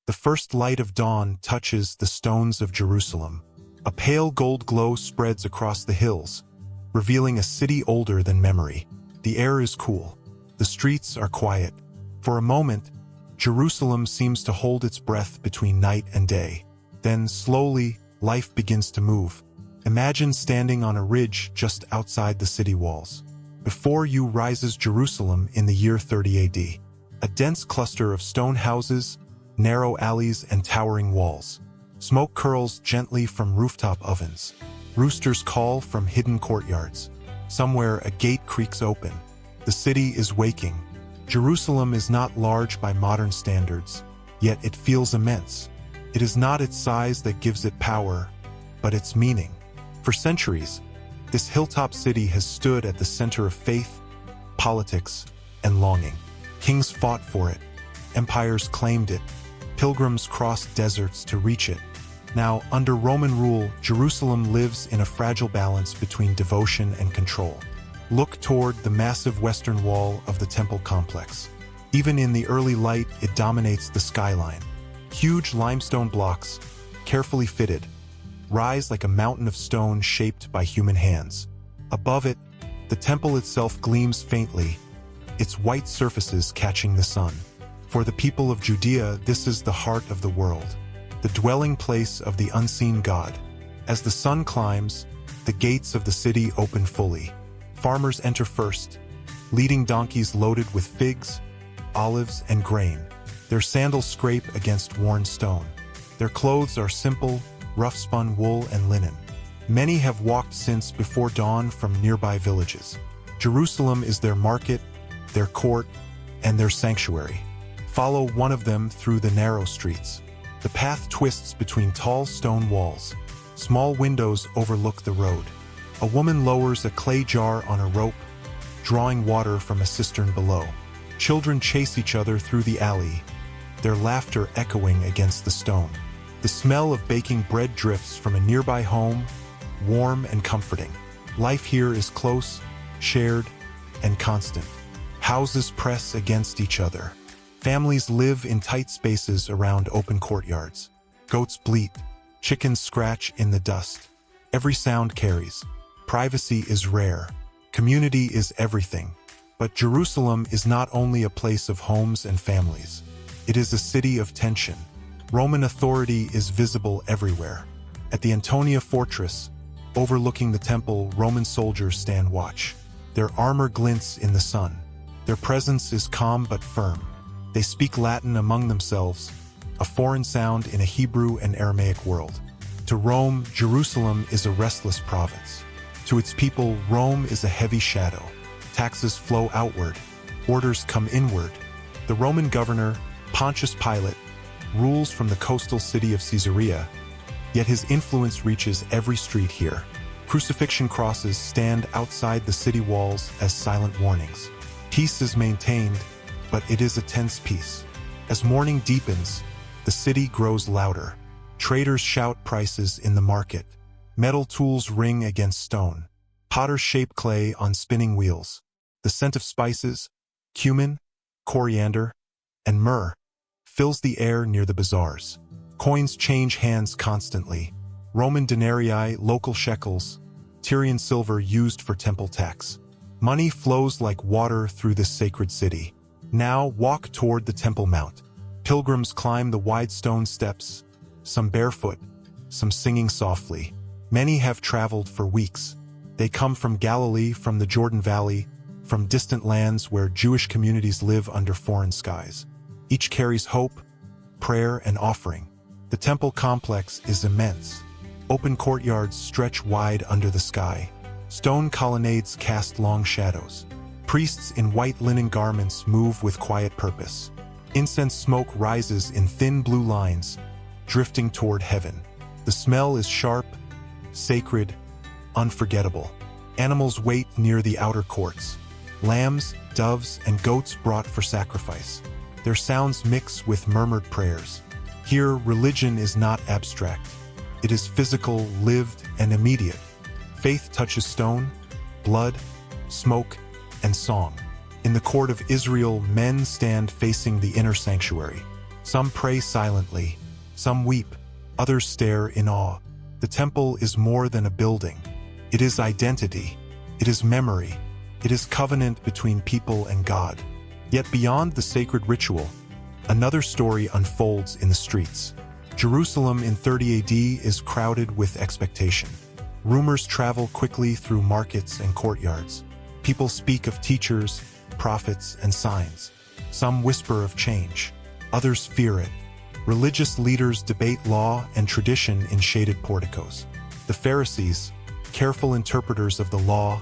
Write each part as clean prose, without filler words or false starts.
The first light of dawn touches the stones of Jerusalem. A pale gold glow spreads across the hills, revealing a city older than memory. The air is cool. The streets are quiet. For a moment, Jerusalem seems to hold its breath between night and day. Then, slowly, life begins to move. Imagine standing on a ridge just outside the city walls. Before you rises Jerusalem in the year 30 AD. A dense cluster of stone houses, narrow alleys, and towering walls. Smoke curls gently from rooftop ovens. Roosters call from hidden courtyards. Somewhere a gate creaks open. The city is waking. Jerusalem is not large by modern standards, yet it feels immense. It is not its size that gives it power, but its meaning. For centuries, this hilltop city has stood at the center of faith, politics, and longing. Kings fought for it. Empires claimed it. Pilgrims crossed deserts to reach it. Now, under Roman rule, Jerusalem lives in a fragile balance between devotion and control. Look toward the massive western wall of the temple complex. Even in the early light, it dominates the skyline. Huge limestone blocks, carefully fitted, rise like a mountain of stone shaped by human hands. Above it, the temple itself gleams faintly, its white surfaces catching the sun. For the people of Judea, this is the heart of the world, the dwelling place of the unseen God. As the sun climbs, the gates of the city open fully. Farmers enter first, leading donkeys loaded with figs, olives, and grain. Their sandals scrape against worn stone. Their clothes are simple, rough-spun wool and linen. Many have walked since before dawn from nearby villages. Jerusalem is their market, their court, and their sanctuary. Follow one of them through the narrow streets. The path twists between tall stone walls. Small windows overlook the road. A woman lowers a clay jar on a rope, drawing water from a cistern below. Children chase each other through the alley, their laughter echoing against the stone. The smell of baking bread drifts from a nearby home, warm and comforting. Life here is close, shared, and constant. Houses press against each other. Families live in tight spaces around open courtyards. Goats bleat, chickens scratch in the dust. Every sound carries. Privacy is rare. Community is everything. But Jerusalem is not only a place of homes and families. It is a city of tension. Roman authority is visible everywhere. At the Antonia fortress, overlooking the temple, Roman soldiers stand watch. Their armor glints in the sun. Their presence is calm but firm. They speak Latin among themselves, a foreign sound in a Hebrew and Aramaic world. To Rome, Jerusalem is a restless province. To its people, Rome is a heavy shadow. Taxes flow outward, orders come inward. The Roman governor, Pontius Pilate, rules from the coastal city of Caesarea, yet his influence reaches every street here. Crucifixion crosses stand outside the city walls as silent warnings. Peace is maintained, but it is a tense peace. As morning deepens, the city grows louder. Traders shout prices in the market. Metal tools ring against stone. Potters shape clay on spinning wheels. The scent of spices, cumin, coriander, and myrrh fills the air near the bazaars. Coins change hands constantly. Roman denarii, local shekels, Tyrian silver used for temple tax. Money flows like water through this sacred city. Now walk toward the Temple Mount. Pilgrims climb the wide stone steps, some barefoot, some singing softly. Many have traveled for weeks. They come from Galilee, from the Jordan Valley, from distant lands where Jewish communities live under foreign skies. Each carries hope, prayer, and offering. The temple complex is immense. Open courtyards stretch wide under the sky. Stone colonnades cast long shadows. Priests in white linen garments move with quiet purpose. Incense smoke rises in thin blue lines, drifting toward heaven. The smell is sharp, sacred, unforgettable. Animals wait near the outer courts. Lambs, doves, and goats brought for sacrifice. Their sounds mix with murmured prayers. Here, religion is not abstract. It is physical, lived, and immediate. Faith touches stone, blood, smoke, and song. In the court of Israel, men stand facing the inner sanctuary. Some pray silently, some weep, others stare in awe. The temple is more than a building. It is identity. It is memory. It is covenant between people and God. Yet beyond the sacred ritual, another story unfolds in the streets. Jerusalem in 30 AD is crowded with expectation. Rumors travel quickly through markets and courtyards. People speak of teachers, prophets, and signs. Some whisper of change. Others fear it. Religious leaders debate law and tradition in shaded porticos. The Pharisees, careful interpreters of the law,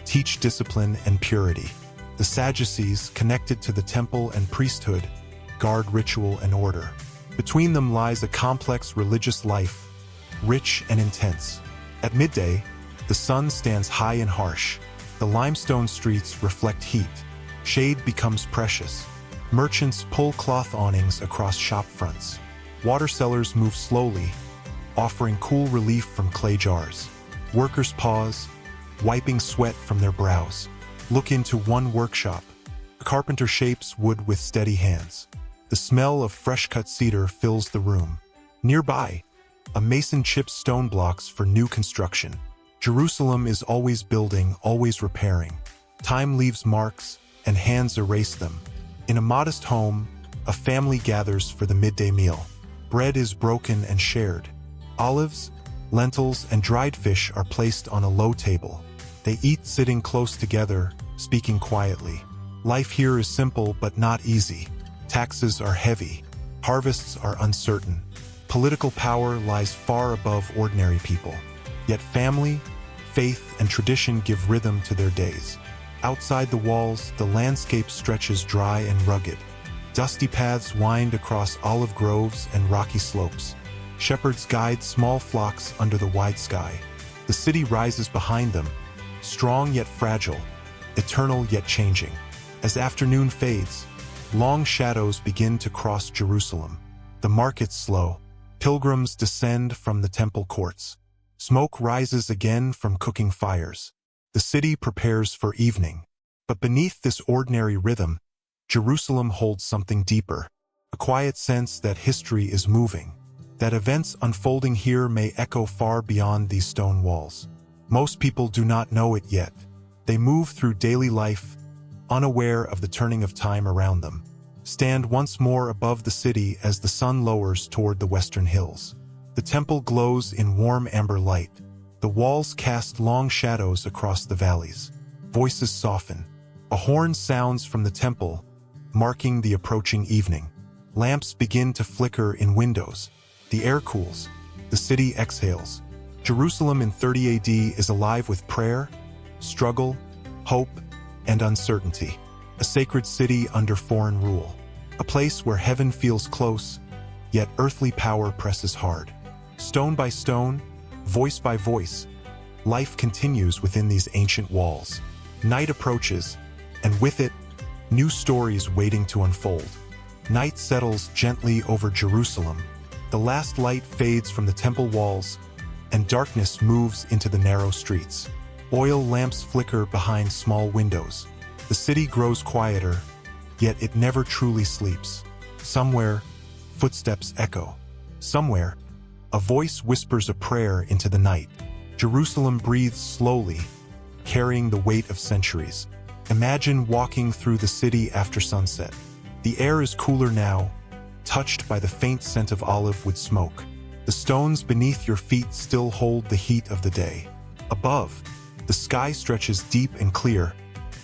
teach discipline and purity. The Sadducees, connected to the temple and priesthood, guard ritual and order. Between them lies a complex religious life, rich and intense. At midday, the sun stands high and harsh. The limestone streets reflect heat. Shade becomes precious. Merchants pull cloth awnings across shop fronts. Water sellers move slowly, offering cool relief from clay jars. Workers pause, wiping sweat from their brows. Look into one workshop. A carpenter shapes wood with steady hands. The smell of fresh-cut cedar fills the room. Nearby, a mason chips stone blocks for new construction. Jerusalem is always building, always repairing. Time leaves marks, and hands erase them. In a modest home, a family gathers for the midday meal. Bread is broken and shared. Olives, lentils, and dried fish are placed on a low table. They eat sitting close together, speaking quietly. Life here is simple but not easy. Taxes are heavy. Harvests are uncertain. Political power lies far above ordinary people. Yet family, faith, and tradition give rhythm to their days. Outside the walls, the landscape stretches dry and rugged. Dusty paths wind across olive groves and rocky slopes. Shepherds guide small flocks under the wide sky. The city rises behind them, strong yet fragile, eternal yet changing. As afternoon fades, long shadows begin to cross Jerusalem. The markets slow. Pilgrims descend from the temple courts. Smoke rises again from cooking fires. The city prepares for evening. But beneath this ordinary rhythm, Jerusalem holds something deeper, a quiet sense that history is moving, that events unfolding here may echo far beyond these stone walls. Most people do not know it yet. They move through daily life, unaware of the turning of time around them. Stand once more above the city as the sun lowers toward the western hills. The temple glows in warm amber light. The walls cast long shadows across the valleys. Voices soften. A horn sounds from the temple, marking the approaching evening. Lamps begin to flicker in windows. The air cools. The city exhales. Jerusalem in 30 AD is alive with prayer, struggle, hope, and uncertainty. A sacred city under foreign rule. A place where heaven feels close, yet earthly power presses hard. Stone by stone, voice by voice, life continues within these ancient walls. Night approaches, and with it, new stories waiting to unfold. Night settles gently over Jerusalem. The last light fades from the temple walls, and darkness moves into the narrow streets. Oil lamps flicker behind small windows. The city grows quieter, yet it never truly sleeps. Somewhere, footsteps echo. Somewhere, a voice whispers a prayer into the night. Jerusalem breathes slowly, carrying the weight of centuries. Imagine walking through the city after sunset. The air is cooler now, touched by the faint scent of olive wood smoke. The stones beneath your feet still hold the heat of the day. Above, the sky stretches deep and clear,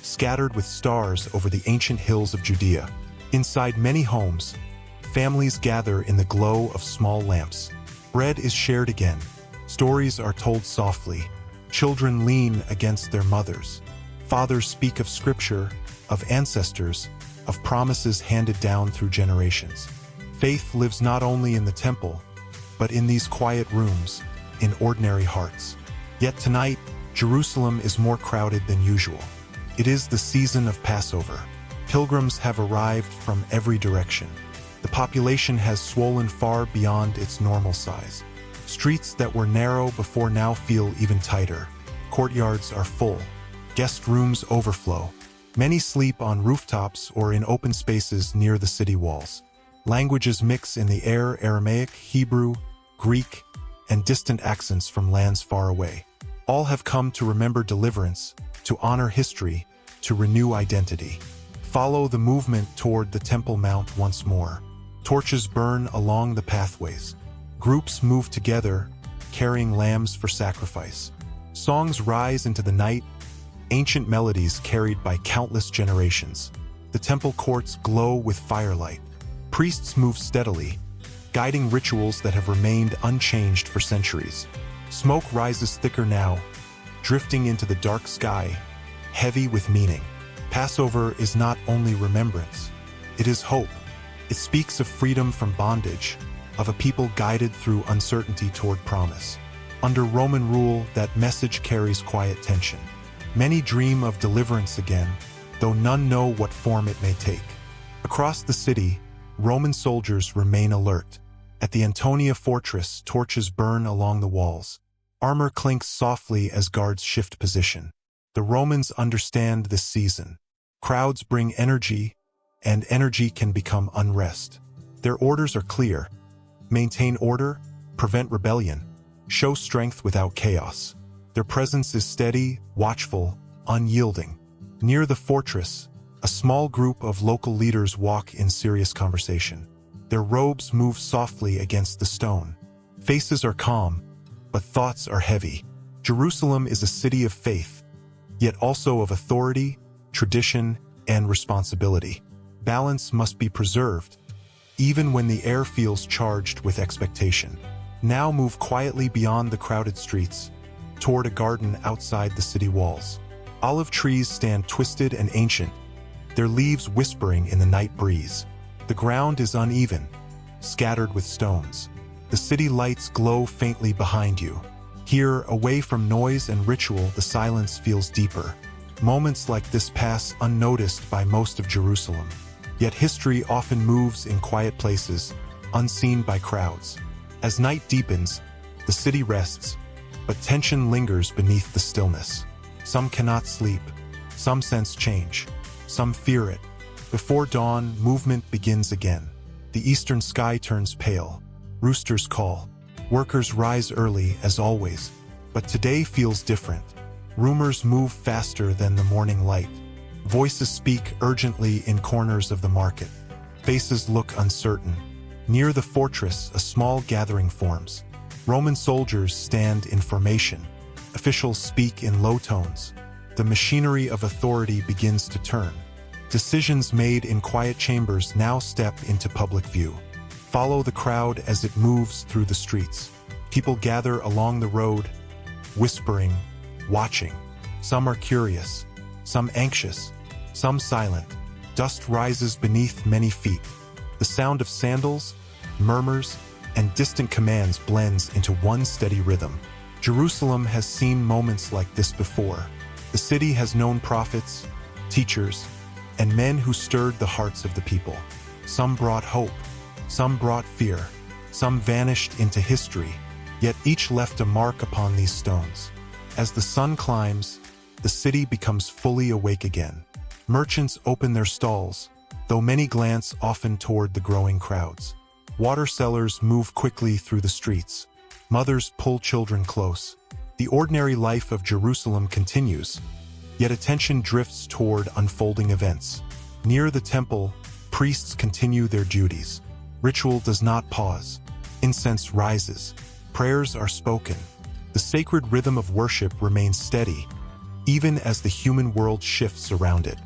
scattered with stars over the ancient hills of Judea. Inside many homes, families gather in the glow of small lamps. Bread is shared again. Stories are told softly. Children lean against their mothers. Fathers speak of scripture, of ancestors, of promises handed down through generations. Faith lives not only in the temple, but in these quiet rooms, in ordinary hearts. Yet tonight, Jerusalem is more crowded than usual. It is the season of Passover. Pilgrims have arrived from every direction. The population has swollen far beyond its normal size. Streets that were narrow before now feel even tighter. Courtyards are full. Guest rooms overflow. Many sleep on rooftops or in open spaces near the city walls. Languages mix in the air: Aramaic, Hebrew, Greek, and distant accents from lands far away. All have come to remember deliverance, to honor history, to renew identity. Follow the movement toward the Temple Mount once more. Torches burn along the pathways. Groups move together, carrying lambs for sacrifice. Songs rise into the night, ancient melodies carried by countless generations. The temple courts glow with firelight. Priests move steadily, guiding rituals that have remained unchanged for centuries. Smoke rises thicker now, drifting into the dark sky, heavy with meaning. Passover is not only remembrance, it is hope. It speaks of freedom from bondage, of a people guided through uncertainty toward promise. Under Roman rule, that message carries quiet tension. Many dream of deliverance again, though none know what form it may take. Across the city, Roman soldiers remain alert. At the Antonia fortress, torches burn along the walls. Armor clinks softly as guards shift position. The Romans understand this season. Crowds bring energy, and energy can become unrest. Their orders are clear: maintain order, prevent rebellion, show strength without chaos. Their presence is steady, watchful, unyielding. Near the fortress, a small group of local leaders walk in serious conversation. Their robes move softly against the stone. Faces are calm, but thoughts are heavy. Jerusalem is a city of faith, yet also of authority, tradition, and responsibility. Balance must be preserved, even when the air feels charged with expectation. Now move quietly beyond the crowded streets, toward a garden outside the city walls. Olive trees stand twisted and ancient, their leaves whispering in the night breeze. The ground is uneven, scattered with stones. The city lights glow faintly behind you. Here, away from noise and ritual, the silence feels deeper. Moments like this pass unnoticed by most of Jerusalem. Yet history often moves in quiet places, unseen by crowds. As night deepens, the city rests, but tension lingers beneath the stillness. Some cannot sleep, some sense change, some fear it. Before dawn, movement begins again. The eastern sky turns pale. Roosters call. Workers rise early, as always, but today feels different. Rumors move faster than the morning light. Voices speak urgently in corners of the market. Faces look uncertain. Near the fortress, a small gathering forms. Roman soldiers stand in formation. Officials speak in low tones. The machinery of authority begins to turn. Decisions made in quiet chambers now step into public view. Follow the crowd as it moves through the streets. People gather along the road, whispering, watching. Some are curious, some anxious, some silent. Dust rises beneath many feet. The sound of sandals, murmurs, and distant commands blends into one steady rhythm. Jerusalem has seen moments like this before. The city has known prophets, teachers, and men who stirred the hearts of the people. Some brought hope, some brought fear, some vanished into history, yet each left a mark upon these stones. As the sun climbs, the city becomes fully awake again. Merchants open their stalls, though many glance often toward the growing crowds. Water sellers move quickly through the streets. Mothers pull children close. The ordinary life of Jerusalem continues, yet attention drifts toward unfolding events. Near the temple, priests continue their duties. Ritual does not pause. Incense rises. Prayers are spoken. The sacred rhythm of worship remains steady, even as the human world shifts around it.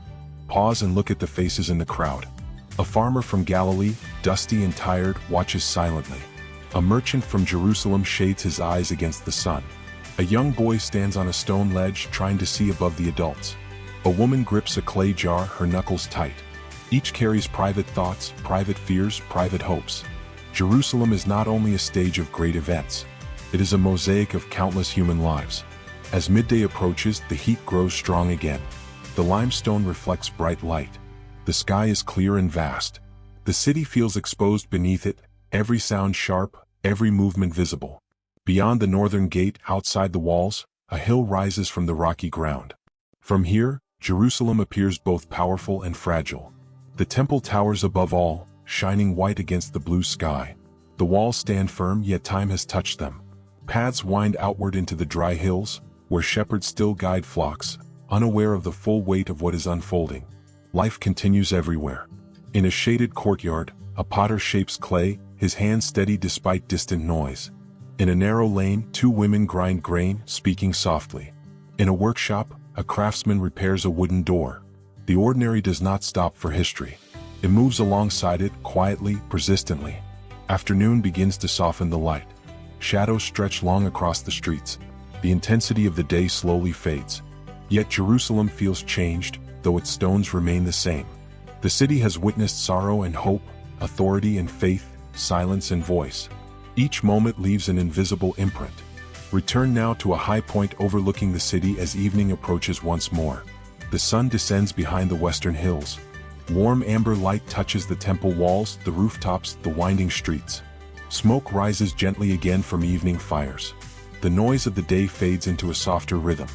Pause and look at the faces in the crowd. A farmer from Galilee, dusty and tired, watches silently. A merchant from Jerusalem shades his eyes against the sun. A young boy stands on a stone ledge trying to see above the adults. A woman grips a clay jar, her knuckles tight. Each carries private thoughts, private fears, private hopes. Jerusalem is not only a stage of great events, it is a mosaic of countless human lives. As midday approaches, the heat grows strong again. The limestone reflects bright light. The sky is clear and vast. The city feels exposed beneath it, every sound sharp, every movement visible. Beyond the northern gate, outside the walls, a hill rises from the rocky ground. From here, Jerusalem appears both powerful and fragile. The temple towers above all, shining white against the blue sky. The walls stand firm, yet time has touched them. Paths wind outward into the dry hills, where shepherds still guide flocks, unaware of the full weight of what is unfolding. Life continues everywhere. In a shaded courtyard, a potter shapes clay, his hands steady despite distant noise. In a narrow lane, two women grind grain, speaking softly. In a workshop, a craftsman repairs a wooden door. The ordinary does not stop for history. It moves alongside it, quietly, persistently. Afternoon begins to soften the light. Shadows stretch long across the streets. The intensity of the day slowly fades. Yet Jerusalem feels changed, though its stones remain the same. The city has witnessed sorrow and hope, authority and faith, silence and voice. Each moment leaves an invisible imprint. Return now to a high point overlooking the city as evening approaches once more. The sun descends behind the western hills. Warm amber light touches the temple walls, the rooftops, the winding streets. Smoke rises gently again from evening fires. The noise of the day fades into a softer rhythm.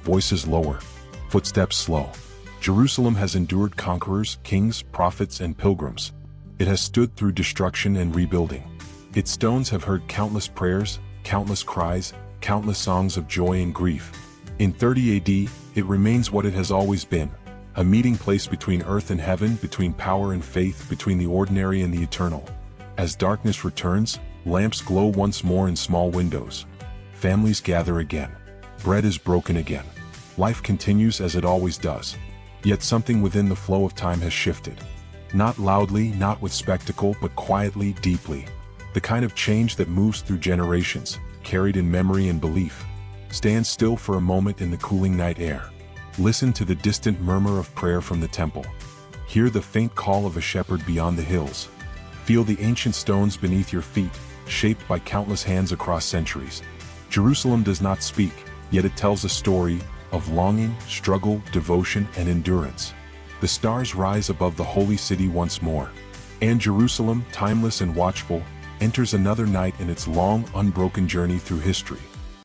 Voices lower, footsteps slow. Jerusalem has endured conquerors, kings, prophets, and pilgrims. It has stood through destruction and rebuilding. Its stones have heard countless prayers, countless cries, countless songs of joy and grief. In 30 AD, it remains what it has always been, a meeting place between earth and heaven, between power and faith, between the ordinary and the eternal. As darkness returns, lamps glow once more in small windows. Families gather again. Bread is broken again. Life continues as it always does. Yet something within the flow of time has shifted. Not loudly, not with spectacle, but quietly, deeply. The kind of change that moves through generations, carried in memory and belief. Stand still for a moment in the cooling night air. Listen to the distant murmur of prayer from the temple. Hear the faint call of a shepherd beyond the hills. Feel the ancient stones beneath your feet, shaped by countless hands across centuries. Jerusalem does not speak, yet it tells a story of longing, struggle, devotion, and endurance. The stars rise above the holy city once more. And Jerusalem, timeless and watchful, enters another night in its long, unbroken journey through history.